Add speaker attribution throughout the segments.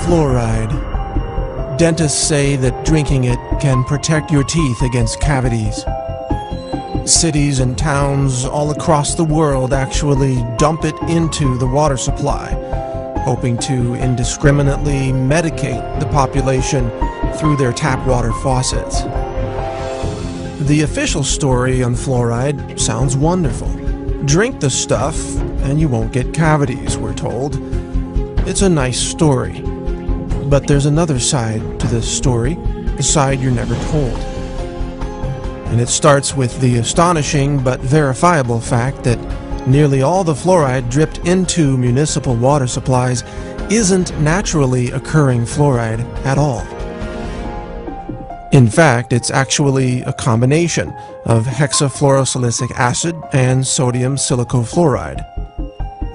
Speaker 1: Fluoride. Dentists say that drinking it can protect your teeth against cavities. Cities and towns all across the world actually dump it into the water supply, hoping to indiscriminately medicate the population through their tap water faucets. The official story on fluoride sounds wonderful. Drink the stuff and you won't get cavities, we're told. It's a nice story. But there's another side to this story, the side you're never told. And it starts with the astonishing but verifiable fact that nearly all the fluoride dripped into municipal water supplies isn't naturally occurring fluoride at all. In fact, it's actually a combination of hexafluorosilicic acid and sodium silicofluoride.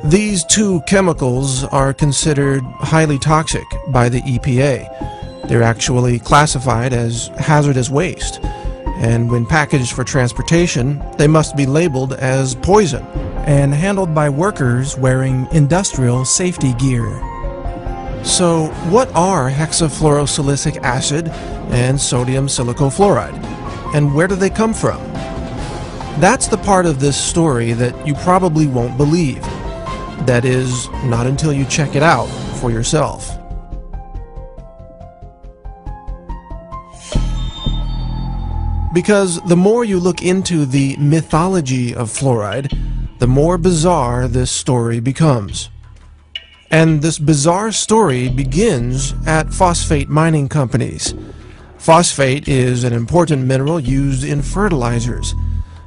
Speaker 1: These two chemicals are considered highly toxic by the EPA. They're actually classified as hazardous waste, and when packaged for transportation, they must be labeled as poison and handled by workers wearing industrial safety gear. So, what are hexafluorosilicic acid and sodium silicofluoride, and where do they come from? That's the part of this story that you probably won't believe. That is, not until you check it out for yourself. Because the more you look into the mythology of fluoride, the more bizarre this story becomes. And this bizarre story begins at phosphate mining companies. Phosphate is an important mineral used in fertilizers.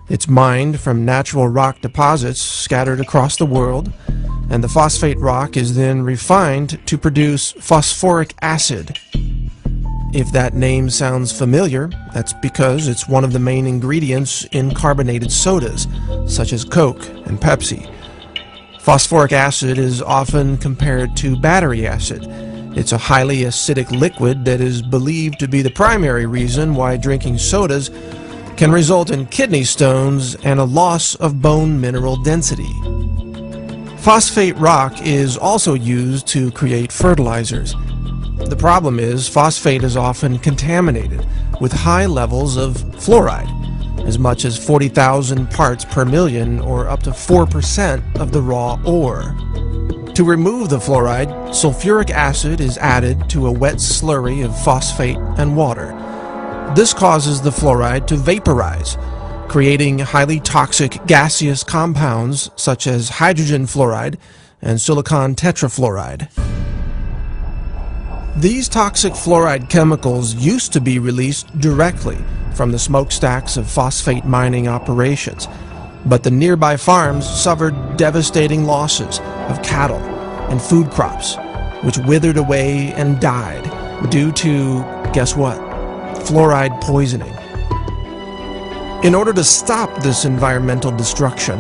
Speaker 1: It's mined from natural rock deposits scattered across the world, and the phosphate rock is then refined to produce phosphoric acid. If that name sounds familiar, that's because it's one of the main ingredients in carbonated sodas, such as Coke and Pepsi. Phosphoric acid is often compared to battery acid. It's a highly acidic liquid that is believed to be the primary reason why drinking sodas can result in kidney stones and a loss of bone mineral density. Phosphate rock is also used to create fertilizers. The problem is phosphate is often contaminated with high levels of fluoride, as much as 40,000 parts per million, or up to 4% of the raw ore. To remove the fluoride, sulfuric acid is added to a wet slurry of phosphate and water. This causes the fluoride to vaporize, creating highly toxic gaseous compounds such as hydrogen fluoride and silicon tetrafluoride. These toxic fluoride chemicals used to be released directly from the smokestacks of phosphate mining operations, but the nearby farms suffered devastating losses of cattle and food crops, which withered away and died due to, guess what? Fluoride poisoning. In order to stop this environmental destruction,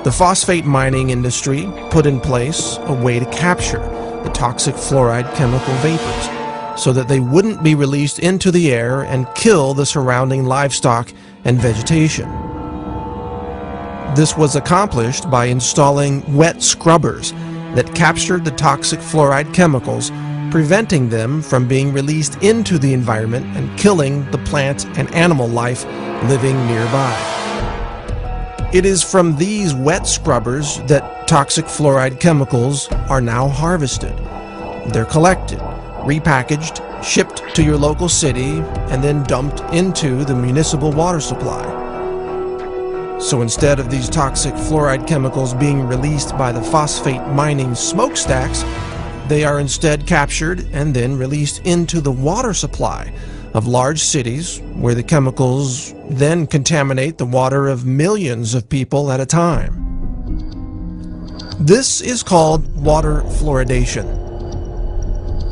Speaker 1: the phosphate mining industry put in place a way to capture the toxic fluoride chemical vapors so that they wouldn't be released into the air and kill the surrounding livestock and vegetation. This was accomplished by installing wet scrubbers that captured the toxic fluoride chemicals, preventing them from being released into the environment and killing the plant and animal life living nearby. It is from these wet scrubbers that toxic fluoride chemicals are now harvested. They're collected, repackaged, shipped to your local city, and then dumped into the municipal water supply. So instead of these toxic fluoride chemicals being released by the phosphate mining smokestacks, they are instead captured and then released into the water supply of large cities, where the chemicals then contaminate the water of millions of people at a time. This is called water fluoridation.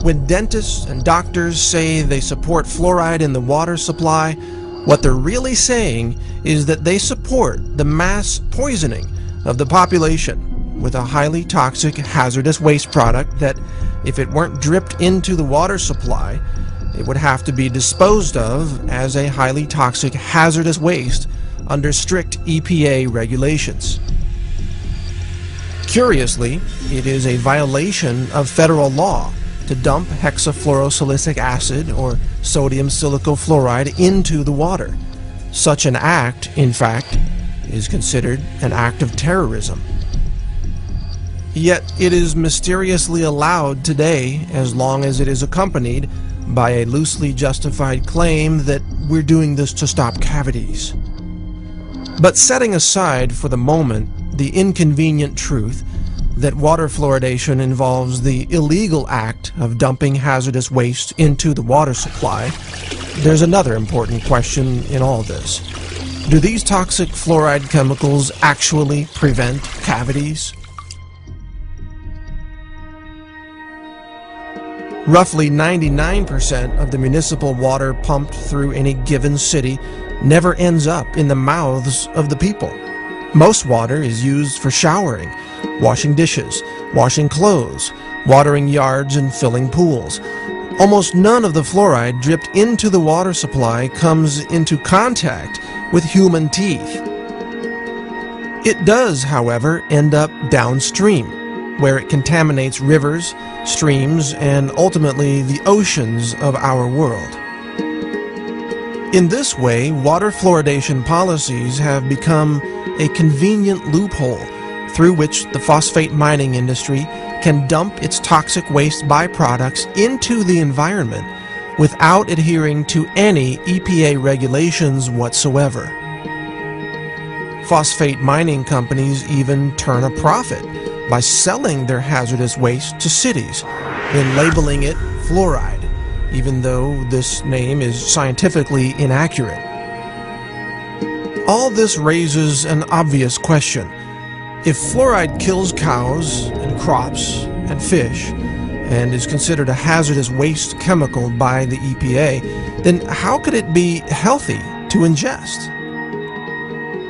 Speaker 1: When dentists and doctors say they support fluoride in the water supply, what they're really saying is that they support the mass poisoning of the population with a highly toxic hazardous waste product that, if it weren't dripped into the water supply, it would have to be disposed of as a highly toxic hazardous waste under strict EPA regulations. Curiously, it is a violation of federal law to dump hexafluorosilicic acid or sodium silicofluoride into the water. Such an act, in fact, is considered an act of terrorism. Yet it is mysteriously allowed today as long as it is accompanied by a loosely justified claim that we're doing this to stop cavities. But setting aside for the moment the inconvenient truth that water fluoridation involves the illegal act of dumping hazardous waste into the water supply, there's another important question in all this. Do these toxic fluoride chemicals actually prevent cavities? Roughly 99% of the municipal water pumped through any given city never ends up in the mouths of the people. Most water is used for showering, washing dishes, washing clothes, watering yards, and filling pools. Almost none of the fluoride dripped into the water supply comes into contact with human teeth. It does, however, end up downstream, where it contaminates rivers, streams, and ultimately the oceans of our world. In this way, water fluoridation policies have become a convenient loophole through which the phosphate mining industry can dump its toxic waste byproducts into the environment without adhering to any EPA regulations whatsoever. Phosphate mining companies even turn a profit by selling their hazardous waste to cities and labeling it fluoride, even though this name is scientifically inaccurate. All this raises an obvious question. If fluoride kills cows and crops and fish and is considered a hazardous waste chemical by the EPA, then how could it be healthy to ingest?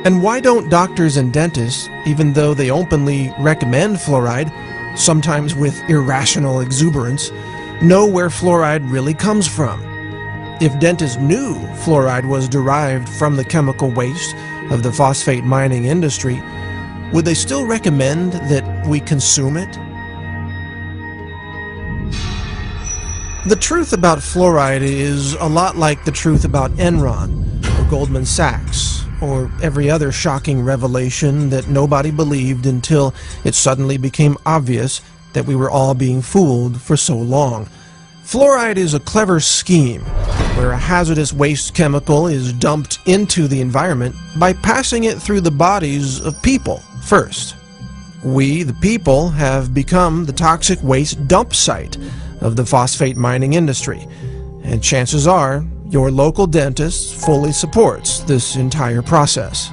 Speaker 1: And why don't doctors and dentists, even though they openly recommend fluoride, sometimes with irrational exuberance, know where fluoride really comes from? If dentists knew fluoride was derived from the chemical waste of the phosphate mining industry, would they still recommend that we consume it? The truth about fluoride is a lot like the truth about Enron or Goldman Sachs or every other shocking revelation that nobody believed until it suddenly became obvious that we were all being fooled for so long. Fluoride is a clever scheme where a hazardous waste chemical is dumped into the environment by passing it through the bodies of people first. We, the people, have become the toxic waste dump site of the phosphate mining industry, and chances are your local dentist fully supports this entire process.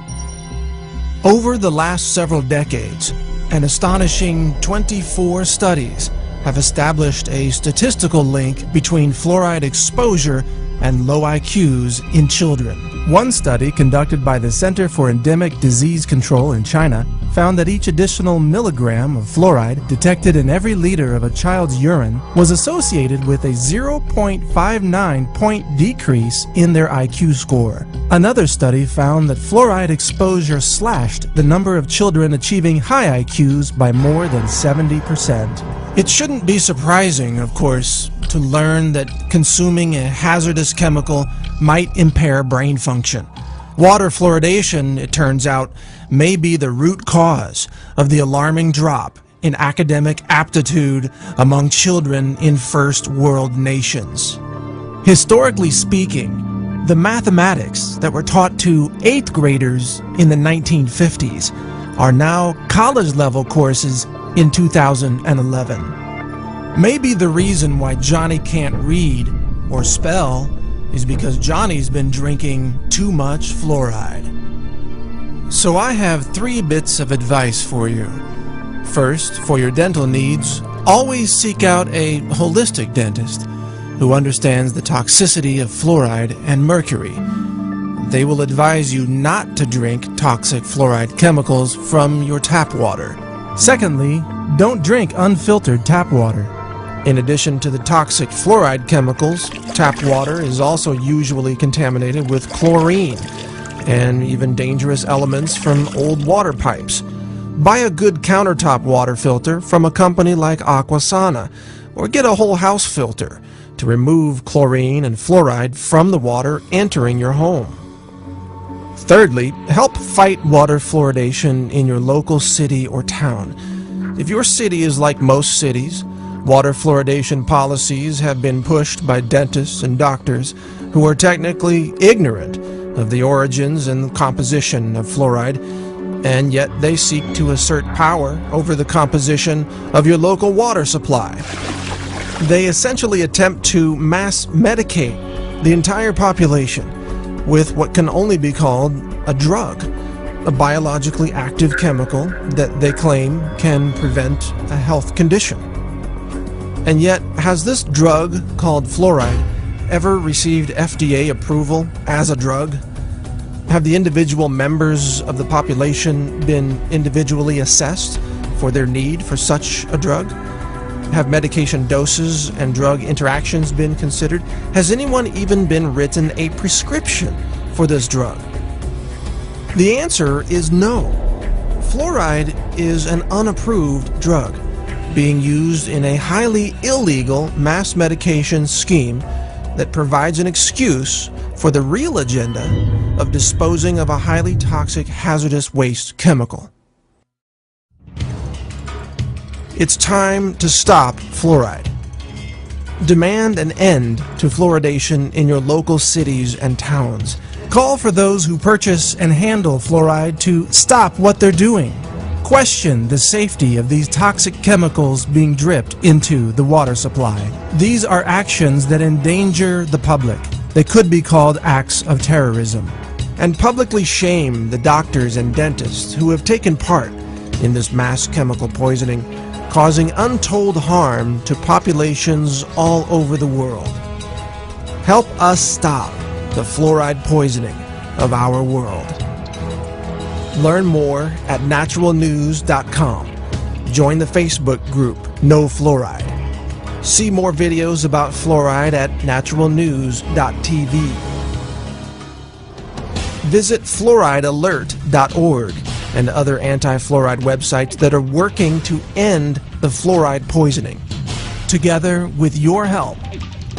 Speaker 1: Over the last several decades, an astonishing 24 studies have established a statistical link between fluoride exposure and low IQs in children. One study conducted by the Center for Endemic Disease Control in China found that each additional milligram of fluoride detected in every liter of a child's urine was associated with a 0.59 point decrease in their IQ score. Another study found that fluoride exposure slashed the number of children achieving high IQs by more than 70%. It shouldn't be surprising, of course, to learn that consuming a hazardous chemical might impair brain function. Water fluoridation, it turns out, may be the root cause of the alarming drop in academic aptitude among children in first world nations. Historically speaking, the mathematics that were taught to 8th graders in the 1950s are now college-level courses in 2011. Maybe the reason why Johnny can't read or spell is because Johnny's been drinking too much fluoride. So I have 3 bits of advice for you. First, for your dental needs, always seek out a holistic dentist who understands the toxicity of fluoride and mercury. They will advise you not to drink toxic fluoride chemicals from your tap water. Secondly, don't drink unfiltered tap water. In addition to the toxic fluoride chemicals, tap water is also usually contaminated with chlorine and even dangerous elements from old water pipes. Buy a good countertop water filter from a company like Aquasana, or get a whole house filter to remove chlorine and fluoride from the water entering your home. Thirdly, help fight water fluoridation in your local city or town. If your city is like most cities, water fluoridation policies have been pushed by dentists and doctors who are technically ignorant of the origins and composition of fluoride, and yet they seek to assert power over the composition of your local water supply. They essentially attempt to mass medicate the entire population with what can only be called a drug, a biologically active chemical that they claim can prevent a health condition. And yet, has this drug called fluoride ever received FDA approval as a drug? Have the individual members of the population been individually assessed for their need for such a drug? Have medication doses and drug interactions been considered? Has anyone even been written a prescription for this drug? The answer is no. Fluoride is an unapproved drug being used in a highly illegal mass medication scheme that provides an excuse for the real agenda of disposing of a highly toxic, hazardous waste chemical. It's time to stop fluoride. Demand an end to fluoridation in your local cities and towns. Call for those who purchase and handle fluoride to stop what they're doing. Question the safety of these toxic chemicals being dripped into the water supply. These are actions that endanger the public. They could be called acts of terrorism. And publicly shame the doctors and dentists who have taken part in this mass chemical poisoning, causing untold harm to populations all over the world. Help us stop the fluoride poisoning of our world. Learn more at naturalnews.com. Join the Facebook group No Fluoride. See more videos about fluoride at naturalnews.tv. Visit fluoridealert.org and other anti-fluoride websites that are working to end the fluoride poisoning. Together, with your help,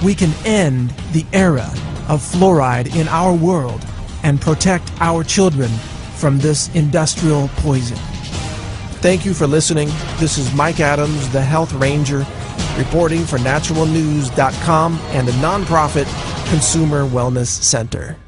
Speaker 1: we can end the era of fluoride in our world and protect our children from this industrial poison. Thank you for listening. This is Mike Adams, the Health Ranger, reporting for naturalnews.com and the nonprofit Consumer Wellness Center.